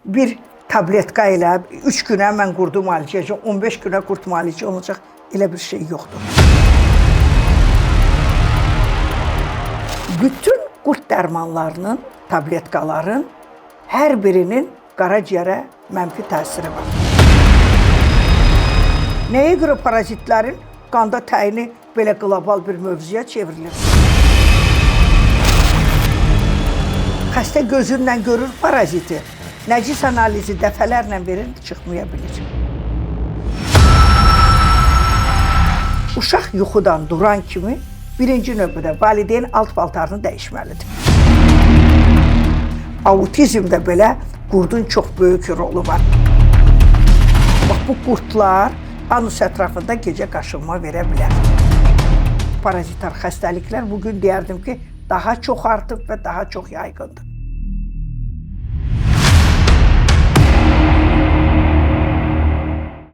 bir tabletka ilə 3 günə mən qurdu müalicə, 15 günə qurd müalicə olacaq, elə bir şey yoxdur. Bütün qurd dərmanlarının, tabletkaların hər birinin qaraciyərə mənfi təsiri var. Nəyə görə parazitlərin qanda təyini belə qlobal bir mövzuya çevrilir? Xəstə gözünlə görür paraziti, nəcis analizi dəfələrlə verir, çıxmaya bilir. Uşaq yuxudan duran kimi birinci növbədə valideyn alt paltarını dəyişməlidir. Autizmdə belə qurdun çox böyük rolu var. Bax, bu qurdlar anus ətrafında gecə qaşınma verə bilər. Parazitar xəstəliklər bugün deyərdim ki, daha çox artıb və daha çox yaygındır.